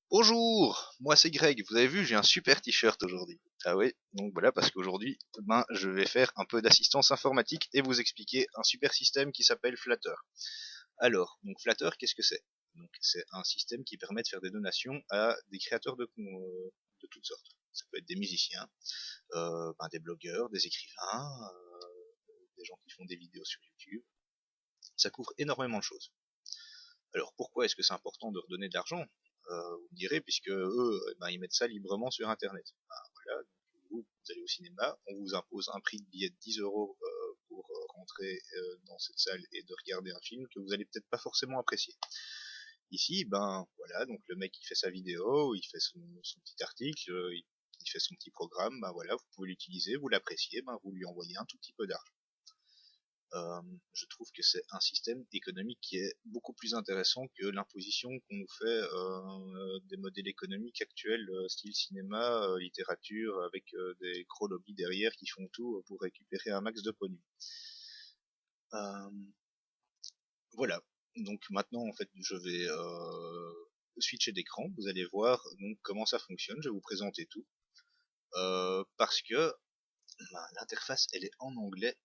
Bonjour, moi c'est Greg. Vous avez vu, j'ai un super t-shirt aujourd'hui. Ah oui, donc voilà, parce qu'aujourd'hui, je vais faire un peu d'assistance informatique et vous expliquer un super système qui s'appelle Flutter. Alors, donc Flutter, qu'est-ce que c'est? Donc c'est un système qui permet de faire des donations à des créateurs de toutes sortes. Ça peut être des musiciens, des blogueurs, des écrivains, des gens qui font des vidéos sur YouTube. Ça couvre énormément de choses. Alors pourquoi est-ce que c'est important de redonner de l'argent? Vous me direz, puisque eux, ils mettent ça librement sur Internet. Voilà, donc vous allez au cinéma, on vous impose un prix de billet de 10 € pour rentrer dans cette salle et de regarder un film que vous allez peut-être pas forcément apprécier. Ici, voilà, donc le mec il fait sa vidéo, il fait son petit article, il fait son petit programme, voilà, vous pouvez l'utiliser, vous l'appréciez, vous lui envoyez un tout petit peu d'argent. Euh, je trouve que c'est un système économique qui est beaucoup plus intéressant que l'imposition qu'on nous fait des modèles économiques actuels, style cinéma, littérature, avec des gros lobbies derrière qui font tout pour récupérer un max de pognon. Euh, voilà. Donc maintenant, en fait, je vais switcher d'écran. Vous allez voir donc comment ça fonctionne. Je vais vous présenter tout. Parce que l'interface, elle est en anglais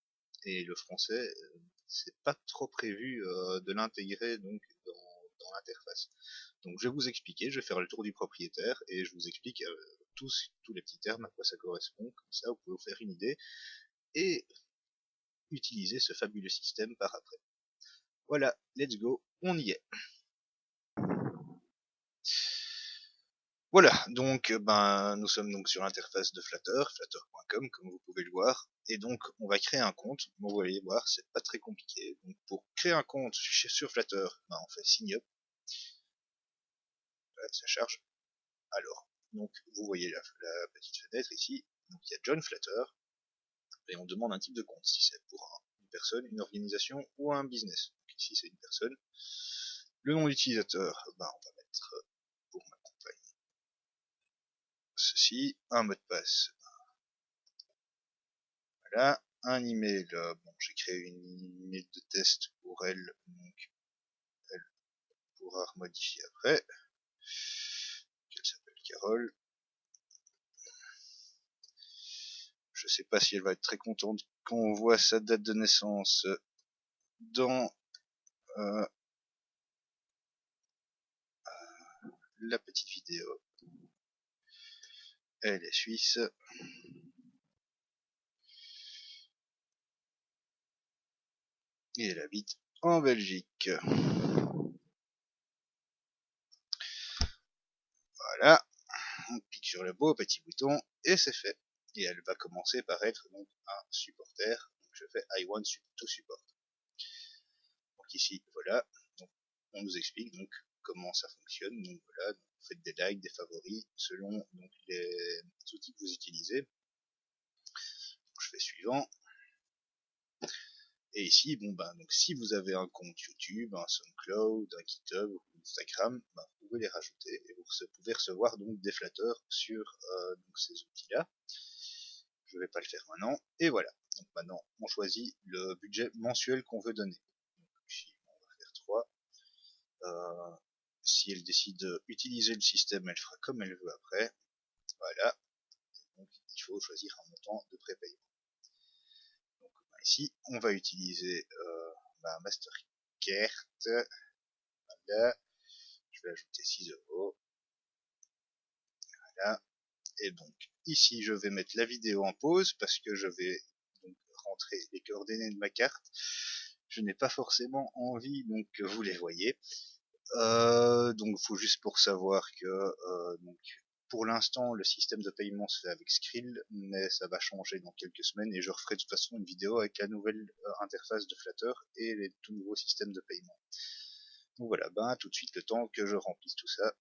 et le français, c'est pas trop prévu de l'intégrer donc dans l'interface. Donc je vais vous expliquer, je vais faire le tour du propriétaire et je vous explique tous les petits termes, à quoi ça correspond, comme ça vous pouvez vous faire une idée et utiliser ce fabuleux système par après. Voilà, let's go, on y est. Voilà, donc nous sommes donc sur l'interface de Flutter, flutter.com comme vous pouvez le voir, et donc on va créer un compte. Bon, vous allez voir, c'est pas très compliqué. Donc pour créer un compte sur Flutter, on fait sign up, voilà, ça charge. Alors, donc vous voyez la petite fenêtre ici, donc il y a John Flutter, et on demande un type de compte, si c'est pour une personne, une organisation ou un business. Donc ici c'est une personne. Le nom d'utilisateur, on va mettre pour ma compagnie ceci, un mot de passe. Voilà, un email. Bon, j'ai créé une email de test pour elle, donc elle pourra remodifier après. Elle s'appelle Carole. Je sais pas si elle va être très contente quand on voit sa date de naissance dans euh, la petite vidéo. Elle est suisse. Et elle habite en Belgique. Voilà, on clique sur le beau petit bouton et c'est fait. Et elle va commencer par être donc un supporter. Donc je fais I want to support. Donc ici, voilà, donc on nous explique donc comment ça fonctionne. Donc voilà, donc vous faites des likes, des favoris selon donc les outils que vous utilisez. Donc je fais suivant. Et ici, donc si vous avez un compte YouTube, un SoundCloud, un GitHub ou Instagram, vous pouvez les rajouter et vous pouvez recevoir donc des flatteurs sur donc ces outils-là. Je ne vais pas le faire maintenant. Et voilà. Donc maintenant, on choisit le budget mensuel qu'on veut donner. Donc ici, on va faire 3. Euh, si elle décide d'utiliser le système, elle fera comme elle veut après. Voilà. Donc il faut choisir un montant de prépaiement. Donc ici, on va utiliser Mastercard. Voilà. Je vais ajouter 6 €. Voilà. Et donc ici, je vais mettre la vidéo en pause parce que je vais donc rentrer les coordonnées de ma carte. Je n'ai pas forcément envie donc que vous les voyez. Donc il faut juste pour savoir que donc pour l'instant le système de paiement se fait avec Skrill, mais ça va changer dans quelques semaines et je referai de toute façon une vidéo avec la nouvelle interface de Flutter et les tout nouveaux systèmes de paiement. Donc voilà, tout de suite le temps que je remplisse tout ça.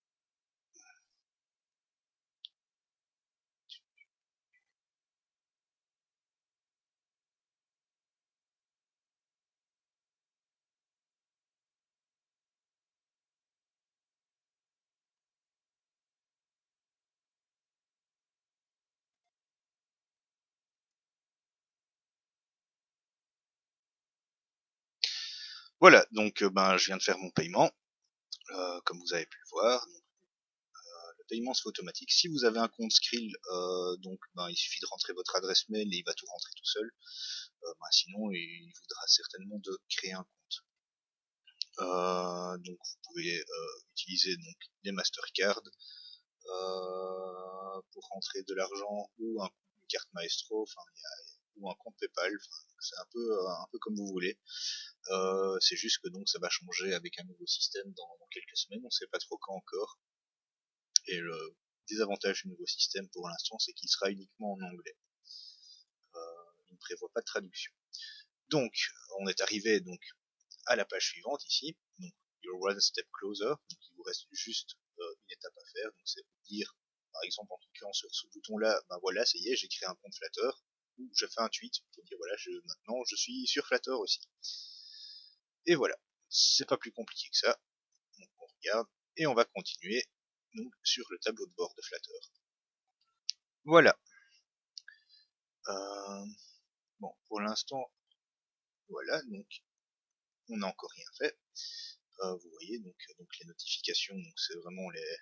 Voilà, donc je viens de faire mon paiement, comme vous avez pu le voir. paiement se fait automatique. Si vous avez un compte Skrill, donc il suffit de rentrer votre adresse mail et il va tout rentrer tout seul. Sinon, il voudra certainement de créer un compte. Donc vous pouvez utiliser donc les Mastercard pour rentrer de l'argent ou une carte Maestro, ou un compte PayPal. C'est un peu comme vous voulez. C'est juste que donc ça va changer avec un nouveau système dans quelques semaines. On sait pas trop quand encore. Et le désavantage du nouveau système pour l'instant, c'est qu'il sera uniquement en anglais. Il ne prévoit pas de traduction. Donc, on est arrivé donc à la page suivante ici. Donc, you're one step closer. Donc, il vous reste juste une étape à faire. Donc, c'est dire, par exemple, en cliquant sur ce bouton-là, voilà, ça y est, j'ai créé un compte Flutter. Ou je fais un tweet pour dire, voilà, maintenant, je suis sur Flutter aussi. Et voilà. C'est pas plus compliqué que ça. Donc, on regarde. Et on va continuer donc, sur le tableau de bord de Flutter. Voilà. Bon, pour l'instant, voilà, donc on n'a encore rien fait. Vous voyez donc les notifications, donc c'est vraiment les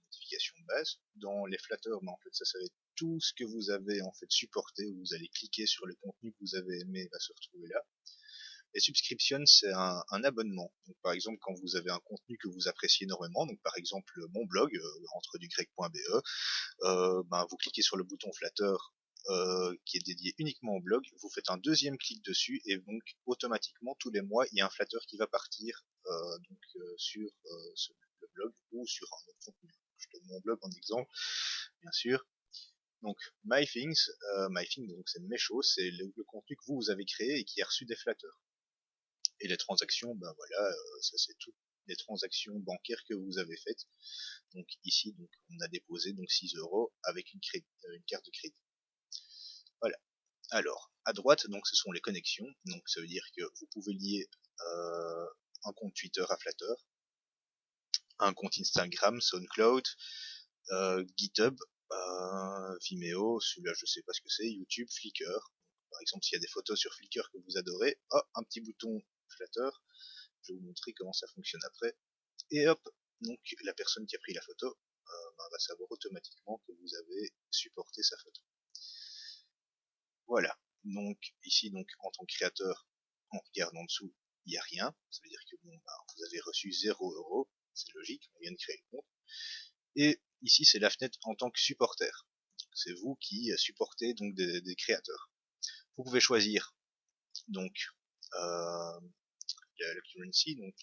notifications de base. Dans les flatteurs, en fait ça va être tout ce que vous avez en fait supporté, où vous allez cliquer sur le contenu que vous avez aimé, va se retrouver là. Les subscriptions, c'est un abonnement. Donc, par exemple, quand vous avez un contenu que vous appréciez énormément, donc par exemple mon blog, entredugrec.be, vous cliquez sur le bouton Flatter qui est dédié uniquement au blog, vous faites un deuxième clic dessus et donc automatiquement tous les mois il y a un flatter qui va partir sur le blog ou sur un autre contenu. Je donne mon blog en exemple, bien sûr. Donc MyThings, donc c'est mes choses, c'est le contenu que vous avez créé et qui a reçu des flatters. Et les transactions, ça c'est toutes les transactions bancaires que vous avez faites. Donc ici, donc on a déposé donc 6 € avec une carte de crédit. Voilà. Alors, à droite, donc ce sont les connexions. Donc ça veut dire que vous pouvez lier un compte Twitter à Flutter, un compte Instagram, SoundCloud, GitHub, Vimeo, celui-là je sais pas ce que c'est, YouTube, Flickr. Par exemple, s'il y a des photos sur Flickr que vous adorez, un petit bouton Flutter. Je vais vous montrer comment ça fonctionne après. Et hop, donc la personne qui a pris la photo va savoir automatiquement que vous avez supporté sa photo. Voilà. Donc ici, donc en tant que créateur, on regarde en dessous, il n'y a rien. Ça veut dire que vous avez reçu 0 €. C'est logique, on vient de créer le compte. Et ici, c'est la fenêtre en tant que supporter. C'est vous qui supportez donc des créateurs. Vous pouvez choisir donc le currency, donc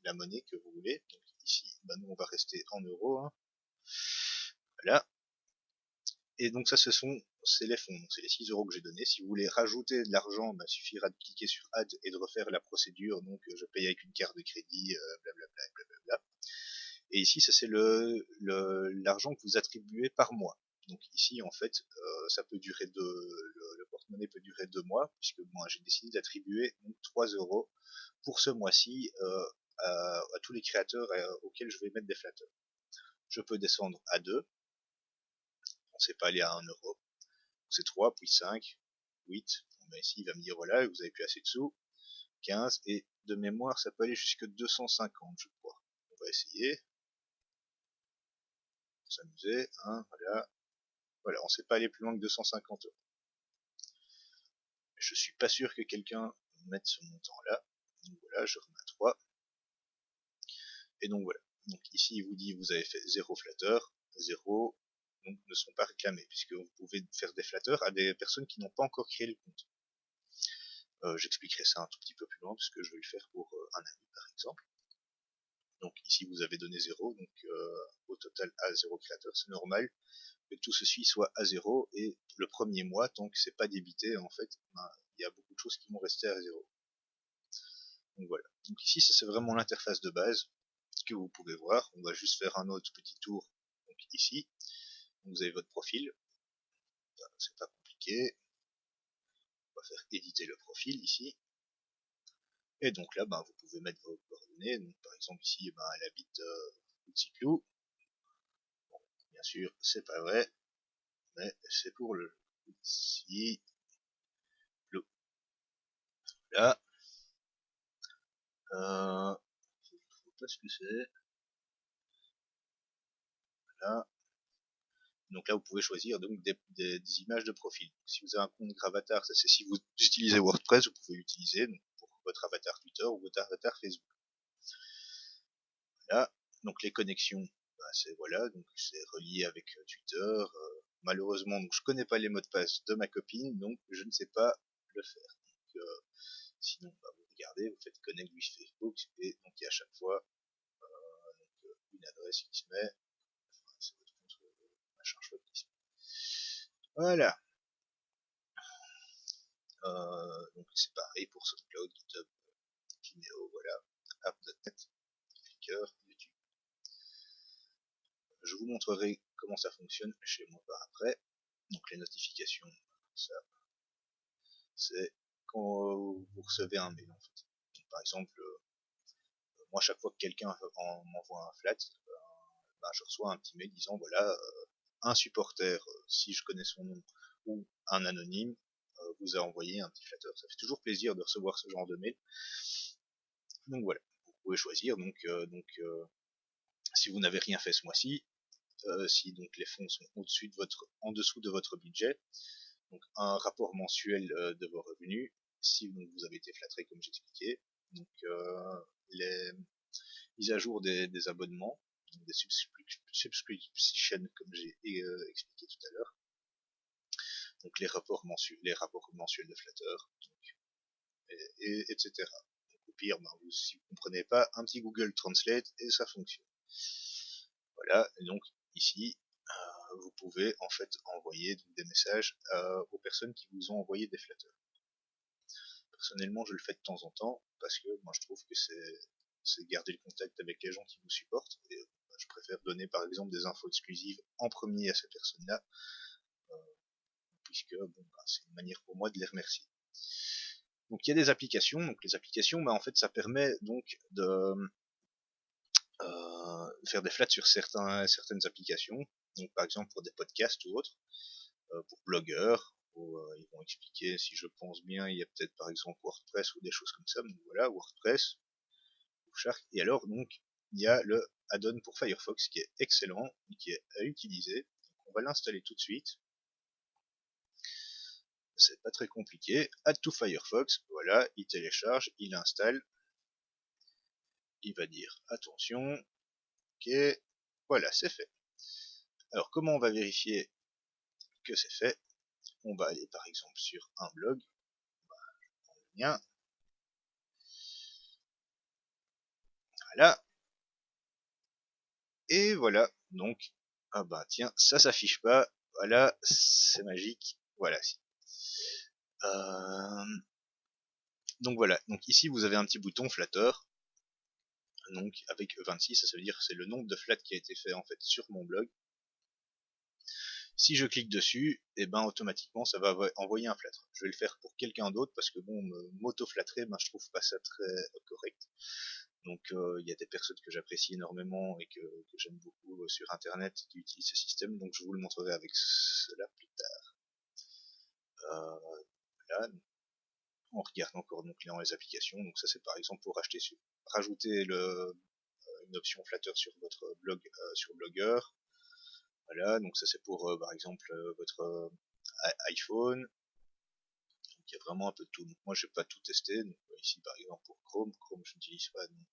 la monnaie que vous voulez. Donc ici, nous on va rester en euros. Hein. Voilà. Et donc ça, c'est les fonds, donc c'est les 6 € que j'ai donnés. Si vous voulez rajouter de l'argent, il suffira de cliquer sur Add et de refaire la procédure. Donc je paye avec une carte de crédit, blablabla, blablabla. Et ici, ça c'est l'argent que vous attribuez par mois. Donc ici, en fait, ça peut durer le porte-monnaie peut durer 2 mois, puisque moi j'ai décidé d'attribuer 3 € pour ce mois-ci à tous les créateurs auxquels je vais mettre des flatteurs. Je peux descendre à 2. On sait pas aller à 1 €. C'est 3, puis 5, 8. Ici, il va me dire, voilà, vous avez plus assez de sous. 15, et de mémoire, ça peut aller jusque 250, je crois. On va essayer. Pour s'amuser, hein, voilà. Voilà, on sait pas aller plus loin que 250 €. Je suis pas sûr que quelqu'un mette ce montant-là. Donc voilà, je remets à 3. Et donc voilà. Donc ici, il vous dit, vous avez fait 0 flatter, 0, donc ne sont pas réclamés, puisque vous pouvez faire des flatters à des personnes qui n'ont pas encore créé le compte. J'expliquerai ça un tout petit peu plus loin, parce que je vais le faire pour un ami par exemple. Donc ici vous avez donné 0, donc au total à 0 créateur, c'est normal que tout ceci soit à 0, et le premier mois, tant que c'est pas débité, en fait, il y a beaucoup de choses qui vont rester à 0. Donc voilà. Donc ici ça c'est vraiment l'interface de base que vous pouvez voir. On va juste faire un autre petit tour. Donc ici, vous avez votre profil. C'est pas compliqué. On va faire éditer le profil ici. Et donc là, vous pouvez mettre vos coordonnées. Donc, par exemple ici, elle habite Outsiplou. Bon, bien sûr, c'est pas vrai, mais c'est pour le Outsiplou. Là, je ne sais pas ce que c'est. Voilà. Donc là, vous pouvez choisir donc des images de profil. Si vous avez un compte Gravatar, ça c'est si vous utilisez WordPress, vous pouvez l'utiliser pour votre avatar Twitter ou votre avatar Facebook. Voilà. Donc les connexions, c'est voilà, donc c'est relié avec Twitter. Malheureusement, donc je connais pas les mots de passe de ma copine, donc je ne sais pas le faire. Donc, sinon, vous regardez, vous faites connect with Facebook et donc il y a à chaque fois une adresse qui se met. Enfin, c'est votre compte machin chouette qui se met. Voilà. Donc c'est pareil pour SoundCloud, GitHub, Vimeo, voilà, app.net, Flickr, YouTube. Je vous montrerai comment ça fonctionne chez moi par après. Donc les notifications, ça, c'est quand vous recevez un mail en fait. Donc, par exemple, moi chaque fois que quelqu'un m'envoie un flat, je reçois un petit mail disant voilà, un supporter, si je connais son nom, ou un anonyme, vous a envoyé un petit flatteur. Ça fait toujours plaisir de recevoir ce genre de mail. Donc voilà, vous pouvez choisir. Si vous n'avez rien fait ce mois-ci, si donc les fonds sont en dessous de votre budget, donc un rapport mensuel de vos revenus, si donc vous avez été flatteré comme j'expliquais, donc les mises à jour des abonnements, des subscriptions comme j'ai expliqué tout à l'heure, donc les rapports mensuels de Flatter, etc. Donc, au pire, si vous ne comprenez pas, un petit Google Translate et ça fonctionne. Voilà, et donc ici, vous pouvez en fait envoyer des messages aux personnes qui vous ont envoyé des flatteurs. Personnellement, je le fais de temps en temps parce que moi je trouve que c'est garder le contact avec les gens qui vous supportent. Et je préfère donner par exemple des infos exclusives en premier à ces personnes-là, puisque c'est une manière pour moi de les remercier. Donc il y a des applications. Donc les applications, en fait, ça permet donc de faire des flats sur certaines applications. Donc par exemple pour des podcasts ou autres, pour blogueurs, où ils vont expliquer, si je pense bien, il y a peut-être par exemple WordPress ou des choses comme ça. Donc voilà, WordPress, Shark. Et alors donc il y a le add-on pour Firefox qui est excellent, qui est à utiliser. Donc, on va l'installer tout de suite. C'est pas très compliqué. Add to Firefox, voilà, il télécharge, il installe. Il va dire attention, ok, voilà, c'est fait. Alors comment on va vérifier que c'est fait? On va aller par exemple sur un blog, lien, voilà, et voilà, donc, tiens, ça s'affiche pas, voilà, c'est magique, voilà. Euh, donc voilà, donc ici vous avez un petit bouton flatteur, donc avec 26, ça veut dire que c'est le nombre de flats qui a été fait en fait sur mon blog. Si je clique dessus, et automatiquement ça va envoyer un flatteur. Je vais le faire pour quelqu'un d'autre parce que m'auto-flattrer, je trouve pas ça très correct. Donc il y a des personnes que j'apprécie énormément et que j'aime beaucoup sur internet qui utilisent ce système, donc je vous le montrerai avec cela plus tard. Voilà, on regarde encore donc dans les applications, donc ça c'est par exemple pour rajouter une option flatter sur votre blog, sur Blogger. Voilà, donc ça c'est pour par exemple votre iPhone. Donc il y a vraiment un peu de tout. Donc moi j'ai pas tout testé. Donc ici par exemple pour Chrome je n'utilise pas. Donc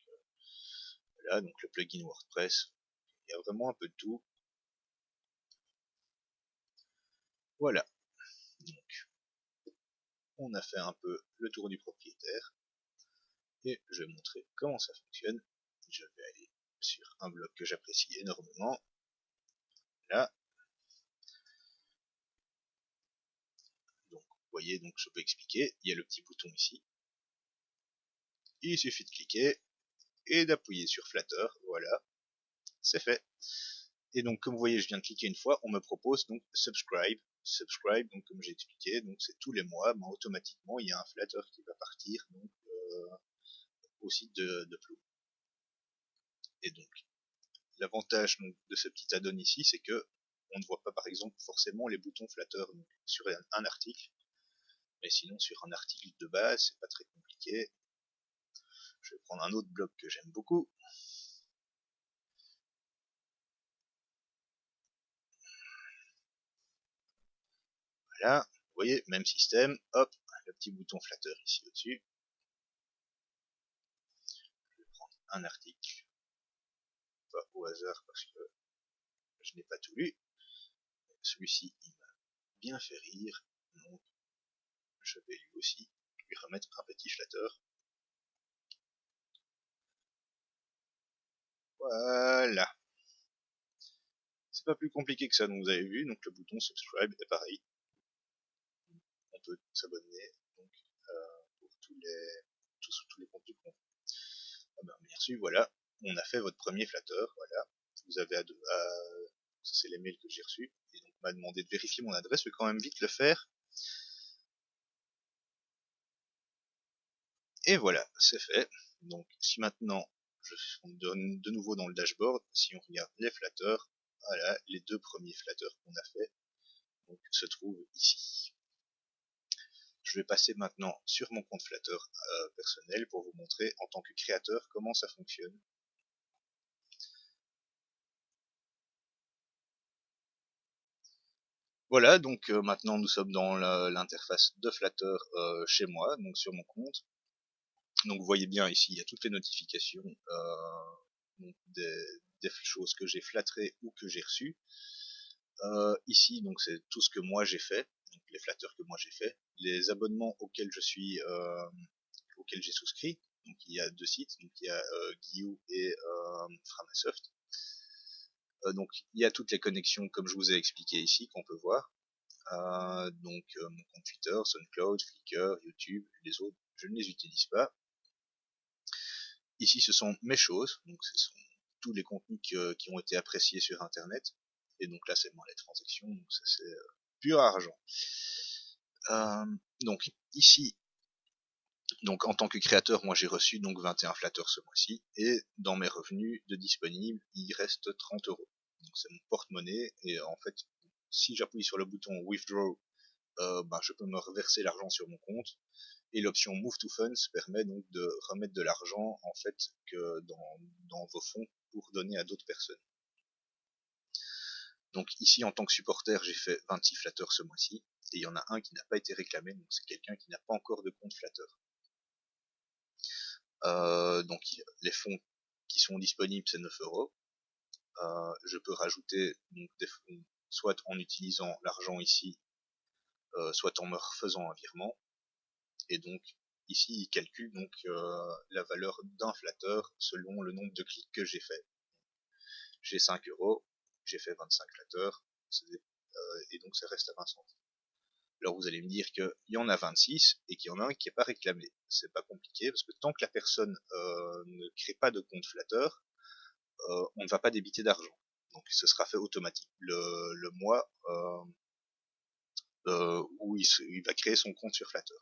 voilà, donc le plugin WordPress. Il y a vraiment un peu de tout. Voilà. Donc on a fait un peu le tour du propriétaire. Et je vais montrer comment ça fonctionne. Je vais aller sur un blog que j'apprécie énormément. Là. Donc vous voyez, donc je peux expliquer. Il y a le petit bouton ici. Il suffit de cliquer et d'appuyer sur Flatter. Voilà, c'est fait. Et donc comme vous voyez, je viens de cliquer une fois, on me propose donc subscribe. Subscribe, donc comme j'ai expliqué, donc c'est tous les mois, automatiquement il y a un flatter qui va partir donc au site de Plum. Et donc l'avantage de ce petit add-on ici, c'est que on ne voit pas par exemple forcément les boutons flatter sur un article, mais sinon sur un article de base, c'est pas très compliqué. Je vais prendre un autre blog que j'aime beaucoup. Voilà, vous voyez, même système, hop, le petit bouton flatteur ici au-dessus. Je vais prendre un article, pas au hasard parce que je n'ai pas tout lu. Celui-ci, il m'a bien fait rire, donc je vais lui aussi lui remettre un petit flatteur. Voilà. C'est pas plus compliqué que ça, donc vous avez vu, donc le bouton subscribe est pareil. On peut s'abonner donc pour tous les contenus qu'on fait. Ah ben, bien reçu, voilà. On a fait votre premier flatteur, voilà. Vous avez ça c'est les mails que j'ai reçus, et donc on m'a demandé de vérifier mon adresse, je vais quand même vite le faire. Et voilà, c'est fait. Donc si maintenant on donne de nouveau dans le dashboard, si on regarde les flatteurs, voilà, les deux premiers flatteurs qu'on a fait donc, se trouvent ici. Je vais passer maintenant sur mon compte Flatter personnel pour vous montrer en tant que créateur comment ça fonctionne. Voilà, donc maintenant nous sommes dans l'interface de Flatter chez moi, donc sur mon compte. Donc vous voyez bien ici, il y a toutes les notifications des choses que j'ai flatterées ou que j'ai reçues. Ici, donc c'est tout ce que moi j'ai fait, donc les flatteurs que moi j'ai fait, les abonnements auxquels j'ai souscrit. Donc il y a deux sites, donc il y a Guillou et Framasoft. Donc il y a toutes les connexions comme je vous ai expliqué ici qu'on peut voir. Donc mon compte Twitter, SoundCloud, Flickr, YouTube, les autres je ne les utilise pas. Ici ce sont mes choses, donc ce sont tous les contenus qui ont été appréciés sur internet. Et donc là c'est moins les transactions, donc ça c'est pur argent. Donc ici, donc en tant que créateur, moi j'ai reçu donc 21 flatteurs ce mois-ci, et dans mes revenus de disponibles, il reste 30 euros. Donc c'est mon porte-monnaie, et en fait, si j'appuie sur le bouton Withdraw, je peux me reverser l'argent sur mon compte, et l'option Move to Funds permet donc de remettre de l'argent en fait que dans vos fonds pour donner à d'autres personnes. Donc ici en tant que supporter j'ai fait 26 flatteurs ce mois-ci, et il y en a un qui n'a pas été réclamé, donc c'est quelqu'un qui n'a pas encore de compte flatteur. Donc les fonds qui sont disponibles c'est 9 euros. Je peux rajouter donc des fonds soit en utilisant l'argent ici, soit en me refaisant un virement. Et donc ici il calcule donc la valeur d'un flatteur selon le nombre de clics que j'ai fait. J'ai 5 euros, j'ai fait 25 flatteurs, et donc ça reste à 20 centimes. Alors vous allez me dire qu'il y en a 26 et qu'il y en a un qui n'est pas réclamé. C'est pas compliqué parce que tant que la personne ne crée pas de compte flatteur, on ne va pas débiter d'argent. Donc ce sera fait automatique le mois où il va créer son compte sur Flatter.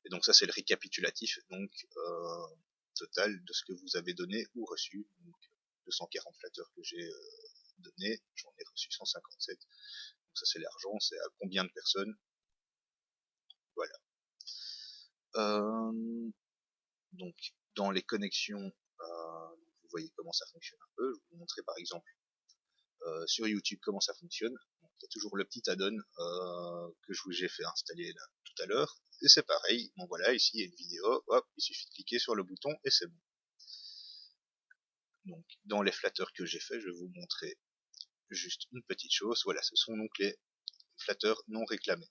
Et donc ça c'est le récapitulatif donc total de ce que vous avez donné ou reçu. Donc 240 Flatter que j'ai donné, j'en ai reçu 157. Donc ça c'est l'argent, c'est à combien de personnes. Voilà. Donc dans les connexions, vous voyez comment ça fonctionne un peu. Je vais vous montrer par exemple sur YouTube comment ça fonctionne. Donc, il y a toujours le petit add-on que j'ai fait installer là tout à l'heure. Et c'est pareil, bon voilà, ici il y a une vidéo, hop, il suffit de cliquer sur le bouton et c'est bon. Donc dans les flatteurs que j'ai fait, je vais vous montrer juste une petite chose. Voilà, ce sont donc les flatteurs non réclamés.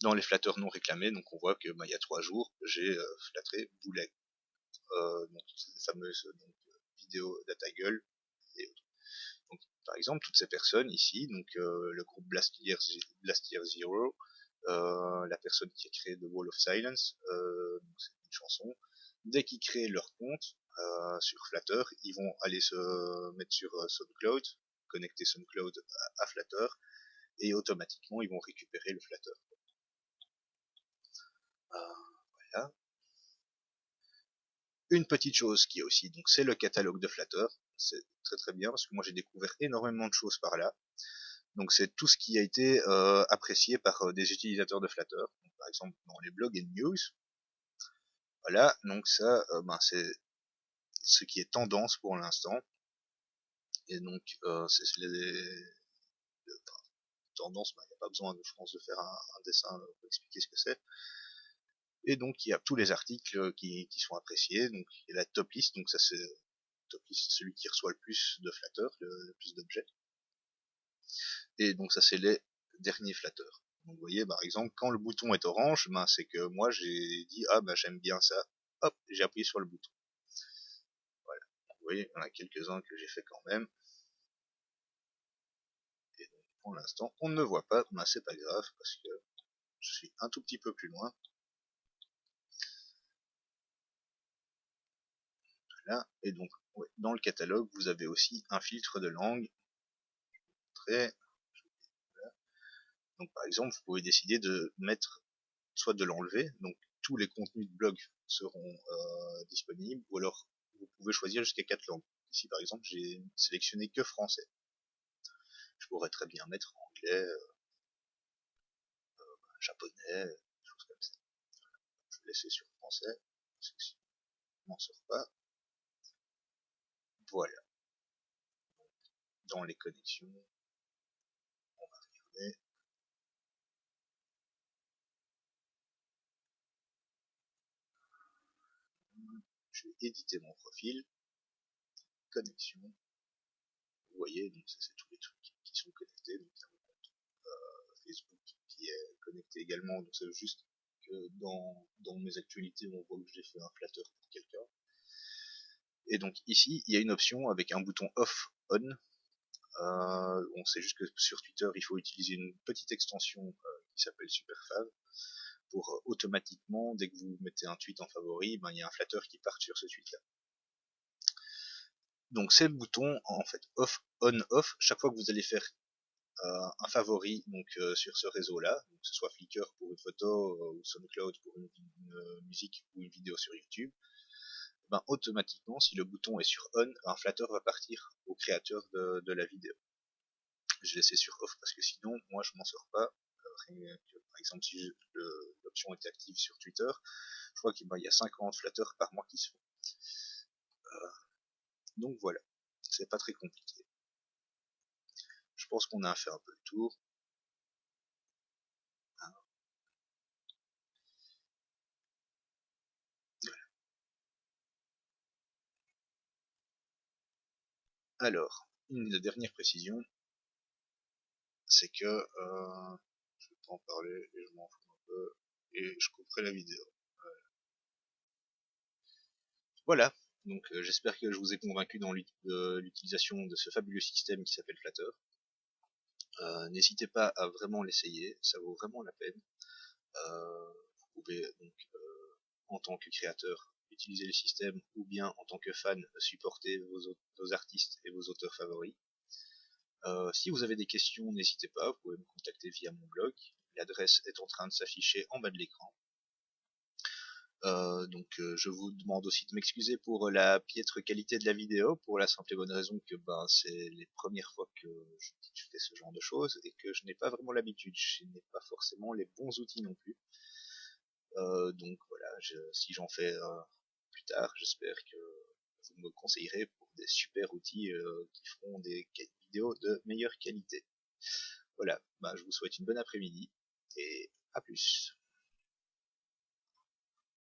Dans les flatteurs non réclamés, donc on voit que il y a 3 jours, j'ai flatté Boulet. Donc ces fameuses vidéos data gueule et autres. Donc, par exemple, toutes ces personnes ici, donc le groupe Blast Year Zero, la personne qui a créé The Wall of Silence, c'est une chanson, dès qu'ils créent leur compte sur Flatter, ils vont aller se mettre sur SoundCloud, connecter SoundCloud à Flatter, et automatiquement ils vont récupérer le Flatter. Voilà. Une petite chose qui est aussi, donc c'est le catalogue de Flatter, c'est très très bien parce que moi j'ai découvert énormément de choses par là. Donc c'est tout ce qui a été apprécié par des utilisateurs de Flatter, donc, par exemple dans les blogs et news. Voilà, donc ça, c'est ce qui est tendance pour l'instant. Et donc c'est tendance, il n'y a pas besoin, je pense, de faire un dessin pour expliquer ce que c'est. Et donc il y a tous les articles qui sont appréciés, donc il y a la top list, donc ça c'est top list, c'est celui qui reçoit le plus de flatteurs, le plus d'objets. Et donc ça c'est les derniers flatteurs. Donc vous voyez par exemple quand le bouton est orange, ben c'est que moi j'ai dit ah ben j'aime bien ça, hop j'ai appuyé sur le bouton. Voilà. Donc, vous voyez il y en a quelques-uns que j'ai fait quand même. Et donc pour l'instant on ne me voit pas, ben c'est pas grave parce que je suis un tout petit peu plus loin. Là et donc ouais, dans le catalogue vous avez aussi un filtre de langue très. Donc par exemple, vous pouvez décider de mettre, soit de l'enlever, donc tous les contenus de blog seront disponibles, ou alors vous pouvez choisir jusqu'à 4 langues. Ici par exemple, j'ai sélectionné que français. Je pourrais très bien mettre anglais, japonais, des choses comme ça. Je vais laisser sur français, parce que sinon on n'en sort pas. Voilà. Dans les connexions, on va regarder. Je vais éditer mon profil, connexion. Vous voyez, donc ça c'est tous les trucs qui sont connectés. Donc Facebook qui est connecté également, donc c'est juste que dans mes actualités on voit que j'ai fait un flatteur pour quelqu'un. Et donc ici il y a une option avec un bouton off on. On sait juste que sur Twitter il faut utiliser une petite extension qui s'appelle Superfav pour automatiquement dès que vous mettez un tweet en favori, ben, il y a un flatteur qui part sur ce tweet là. Donc ces boutons en fait off on off, chaque fois que vous allez faire un favori donc sur ce réseau-là, que ce soit Flickr pour une photo ou SoundCloud pour une musique ou une vidéo sur YouTube, ben automatiquement si le bouton est sur on, un flatteur va partir au créateur de la vidéo. Je laissé sur off parce que sinon moi je m'en sors pas. Par exemple si l'option était active sur Twitter, je crois qu'il y a 50 flatteurs par mois qui se font. Donc voilà, c'est pas très compliqué. Je pense qu'on a fait un peu le tour. Alors, une dernière précision, c'est que je vais pas en parler et je m'en fous un peu et je couperai la vidéo. Voilà, donc j'espère que je vous ai convaincu dans l'utilisation de ce fabuleux système qui s'appelle Flatter. N'hésitez pas à vraiment l'essayer, ça vaut vraiment la peine. Vous pouvez donc en tant que créateur utiliser le système ou bien en tant que fan supporter vos artistes et vos auteurs favoris. Si vous avez des questions, n'hésitez pas, vous pouvez me contacter via mon blog. L'adresse est en train de s'afficher en bas de l'écran. Donc je vous demande aussi de m'excuser pour la piètre qualité de la vidéo, pour la simple et bonne raison que c'est les premières fois que je fais ce genre de choses et que je n'ai pas vraiment l'habitude, je n'ai pas forcément les bons outils non plus. Donc voilà, si j'en fais plus tard, j'espère que vous me conseillerez pour des super outils qui feront des vidéos de meilleure qualité. Voilà, je vous souhaite une bonne après-midi et à plus.